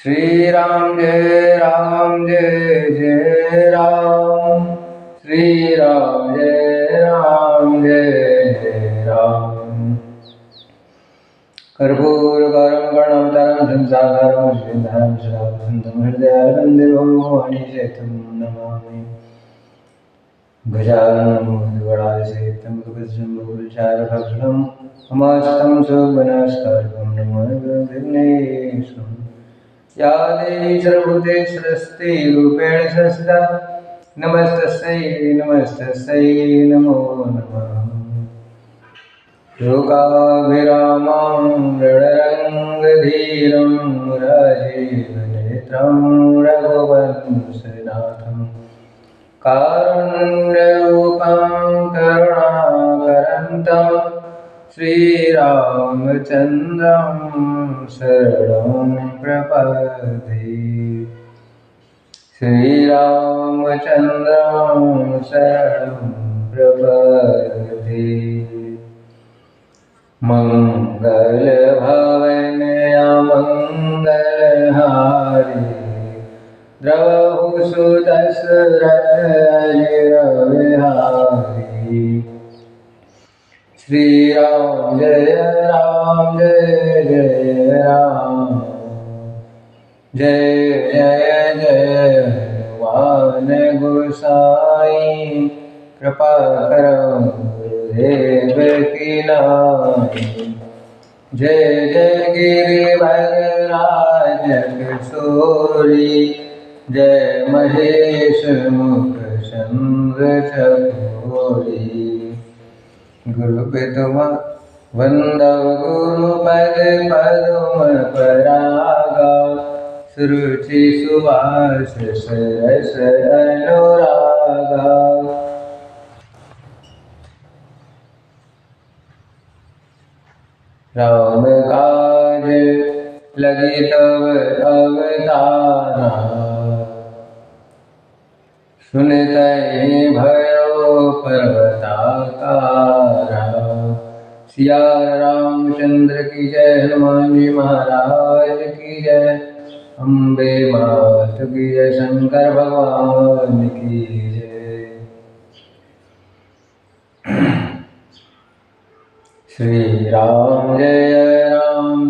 श्री राम जय जय राम। श्री राम जय जय राम। कर्पूरगौरं गणवतरं संसारं श्रीधरं सदानन्दं हृदयारविन्दं वाणीशेतं नमामि। गजाननं गणाधिसेवितं गजमुखचारभक्षणं उमास्तं सुवनस्करं नमामि विघ्नेश्वरम्। या देवी सर्वभूतेषु रूपेण संस्थिता नमस्तस्यै नमो नमः। लोकाभिरामं रणरङ्गधीरं राजीवनेत्रं रघुवंशनाथं कारुण्यरूपं करुणाकरन्तं श्रीरामचन्द्रं शरणं प्रपद्ये। श्रीरामचन्द्रं शरणं प्रपद्ये। मंगलभवन अमंगलहारी द्रवहु सुदशरथ अजिर विहारी। श्री राम जय जय राम। जय जय जय हनुमान गोसाई कृपा करो देव की नाई। जय जय गिरिवरराज किशोरी जय महेश मुख चंद्र चकोरी। गुरु विदुमा वंदव गुरुपद पदुम परागा सुरुचि सुवास सरस अनुरागा। राम काज लगी तब अवतारा सुनतहि भयो पर्वताकारा। सिया रामचंद्र की जय हनुमान जी महाराज की जय। अम्बे मात की जय शंकर भगवान की जय। श्री राम जय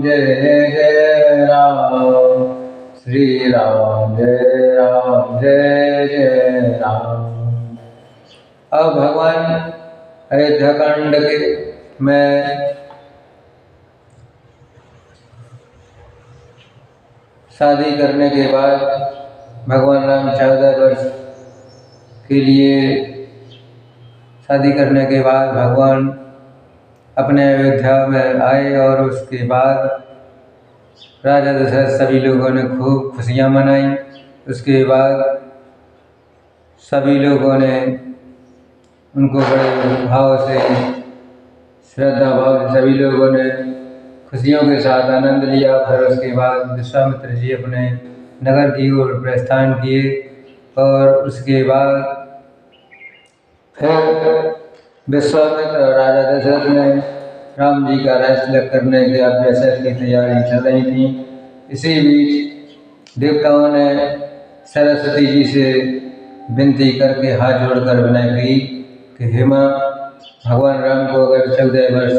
जय राम। श्री राम जय राम। अब भगवान अयोध्या कांड के में शादी करने के बाद भगवान राम 14 वर्ष के लिए शादी करने के बाद भगवान अपने अयोध्या में आए और उसके बाद राजा दशरथ सभी लोगों ने खूब खुशियाँ मनाई। उसके बाद सभी लोगों ने उनको बड़े भाव से श्रद्धा भाव से सभी लोगों ने खुशियों के साथ आनंद लिया। फिर उसके बाद विश्वामित्र जी अपने नगर की ओर प्रस्थान किए और उसके बाद फिर विश्वामित्र और राजा दशरथ ने राम जी का राज्य करने के अभ्यास की तैयारी चल रही थी। इसी बीच देवताओं ने सरस्वती जी से विनती करके हाथ जोड़कर विनय की कि हे माँ, भगवान राम को अगर 14 वर्ष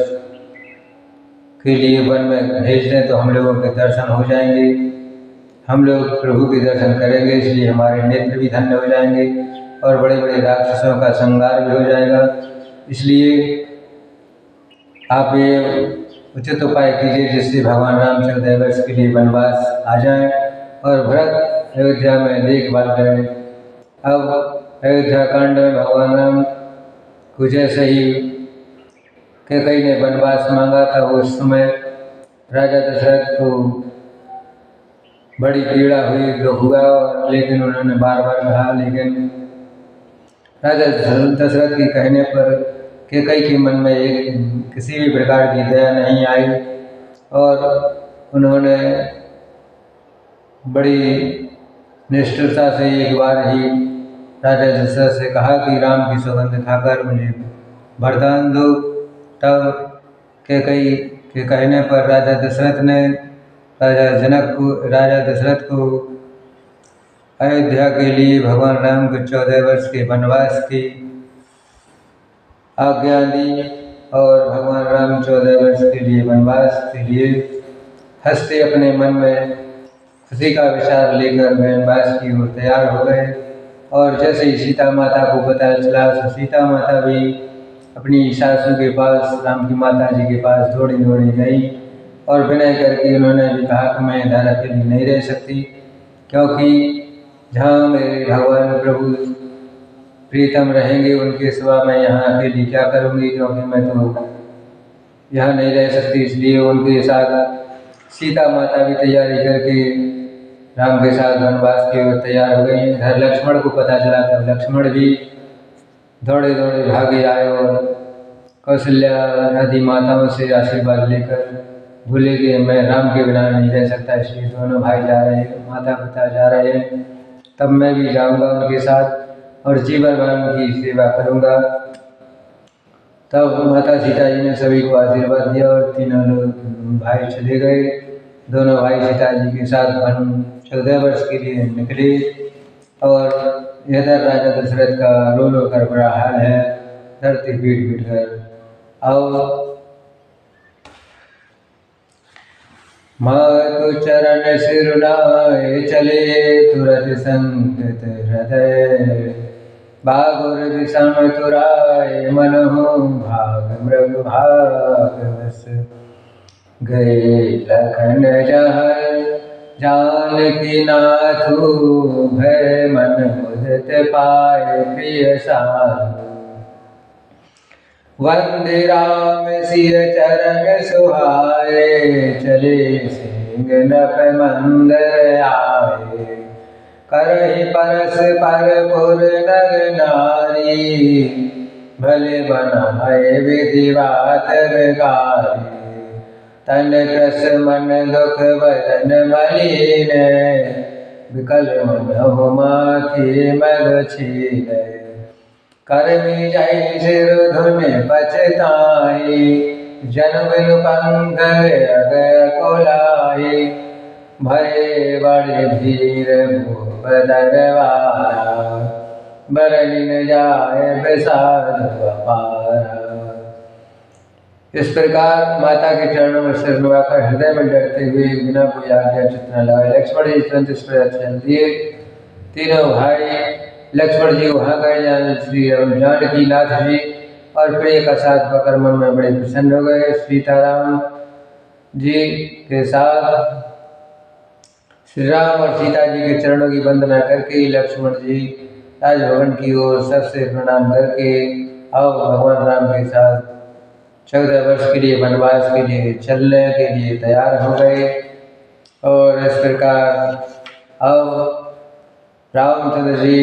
के लिए वन में भेज दें तो हम लोगों के दर्शन हो जाएंगे, हम लोग प्रभु के दर्शन करेंगे, इसलिए हमारे नेत्र भी धन्य हो जाएंगे और बड़े बड़े राक्षसों का संहार भी हो जाएगा। इसलिए आप ये उचित उपाय कीजिए जिससे भगवान राम 14 वर्ष के लिए वनवास आ जाएं और भरत अयोध्या में देखभाल करें। अब अयोध्या कांड में भगवान राम को जैसे ही कैकेयी ने वनवास मांगा था उस समय राजा दशरथ को बड़ी पीड़ा हुई, दुख हुआ, लेकिन उन्होंने बार बार कहा, लेकिन राजा दशरथ के कहने पर कैकेयी के मन में किसी भी प्रकार की दया नहीं आई और उन्होंने बड़ी निष्ठुरता से एक बार ही राजा दशरथ से कहा कि राम की सौगंध खाकर मुझे वरदान दो। तब कैकेयी के कहने पर राजा दशरथ ने राजा दशरथ को अयोध्या के लिए भगवान राम को 14 वर्ष के वनवास की आज्ञा दी और भगवान राम 14 वर्ष के लिए वनवास के लिए हंसते अपने मन में खुशी का विचार लेकर वनवास की ओर तैयार हो गए। और जैसे ही सीता माता को पता चला तो सीता माता भी अपनी सासू के पास, राम की माता जी के पास दौड़ी गई और विनय करके उन्होंने भी कहा कि मैं इधर अकेली नहीं रह सकती, क्योंकि जहाँ मेरे भगवान प्रभु प्रीतम रहेंगे उनके सिवा मैं यहाँ अकेली क्या करूँगी, क्योंकि मैं तो यहाँ नहीं रह सकती। इसलिए उनके साथ सीता माता भी तैयारी करके राम के साथ वनवास की ओर तैयार हो गई। इधर लक्ष्मण को पता चला तब लक्ष्मण भी दौड़े भागे आए और कौशल्या आदि माताओं से आशीर्वाद लेकर बोले कि मैं राम के बिना नहीं रह सकता, इसलिए दोनों भाई जा रहे हैं, माता पिता जा रहे हैं, तब मैं भी जाऊंगा उनके साथ और जीवन भर उनकी सेवा करूंगा। तब माता सीता जी ने सभी को आशीर्वाद दिया और तीनों लोग भाई चले गए। दोनों भाई सीता जी के साथ वन 14 वर्ष के लिए निकले और इधर राजा दशरथ का रो कर बड़ा हाल है, धरती पीट कर आओ मातु चरण सिरुनाए चले तुरत संकट हृदय, बागुर विषम तुराय मनहु भाग मृग भाग बस, गए लखन जहर जानकी नाथु, भय मन मुदित पाए प्रिय साधु, वंदे राम सिय चरण सुहाए, चले सिंह नभ मंदर आए, करहि परस परपुर नर नारी, भले बनाए विधिवात विकारी, तन क्रस मन दुख बदन मलिन, विकल मन माखी मद छीन, करमी जय सिर धुन पछताई, जन्म पंख अगय कोलाई, भय बड़े धीर भूप दरबारा, बरनि न जाय विषाद अपारा। इस प्रकार माता के चरणों में सिर नुआकर हृदय में डरते हुए बिना कोई आज्ञा चित न लगाए लक्ष्मण जी तुरंत इस पर चल दिए। तीनों भाई लक्ष्मण जी वहाँ गए जहाँ श्री जानकी नाथ जी और प्रिय का साथ पकड़ मन में बड़े प्रसन्न हो गए। सीताराम जी के साथ श्री राम और सीता जी के चरणों की वंदना करके लक्ष्मण जी राजभवन की ओर सबसे प्रणाम करके आओ भगवान राम के साथ 14 वर्ष के लिए वनवास के लिए चलने के लिए तैयार हो गए। और इस प्रकार अब रामचंद्र जी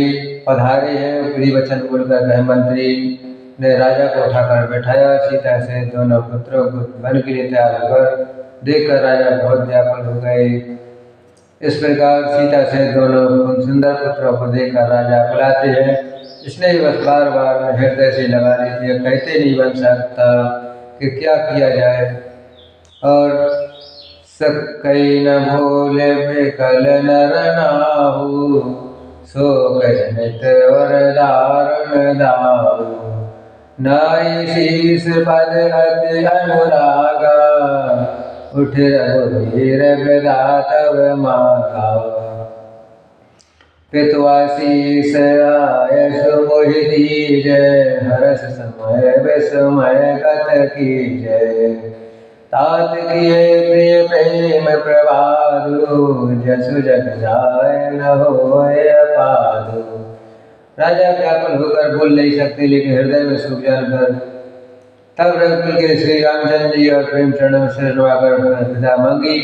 पधारे हैं। प्रिय वचन बोलकर गृह मंत्री ने राजा को उठाकर बैठाया। सीता से दोनों पुत्रों को वन के लिए तैयार होकर देखकर राजा बहुत व्याकुल हो गए। इस प्रकार सीता से दोनों सुंदर पुत्रों को देखकर राजा बुलाते हैं। इसने बस बार बार हृदय से लगा ली थी, कहते नहीं बन सकता कि क्या किया जाए। और सकई न भोले विकल नर नाहु, शोक जनित और दारुण दाऊ, नाई शीस पद अति अनुरागा, उठ रघुवीर विधातव मागा। पितुआशीष आय सुमोहि दीजय, हरस समय विस्मय गत कीजय। तात किए प्रिय प्रेम प्रवादु, जसु जग जाय न होय अपादु। राजा व्याकुल होकर बोल नहीं सकते, लेकिन हृदय में सुख जानकर तब रघुकुल के श्री रामचंद्र जी और प्रेम चरण में सिर नवाकर पिता मांगी,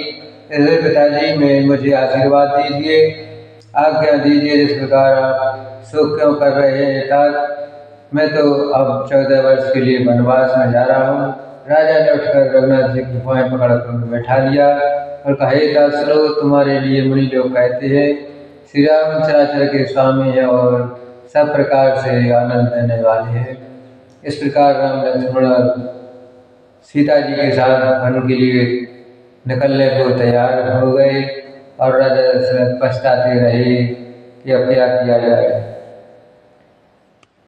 पिताजी में मुझे आशीर्वाद दीजिए, आज्ञा दीजिए, जिस प्रकार आप सुख क्यों कर रहे हैं तात। मैं तो अब 14 वर्ष के लिए वनवास में जा रहा हूँ। राजा ने उठकर रघुनाथ जी की बाहें पकड़कर बैठा लिया और कहा, हे तात सुनो, तुम्हारे लिए मुनि लोग कहते हैं श्री राम चराचर के स्वामी है और सब प्रकार से आनंद देने वाले हैं। इस प्रकार राम लक्ष्मण और सीता जी के साथ वन के लिए निकलने को तैयार हो गए और राजा दशरथ पछताते रहे कि अब क्या किया जाए।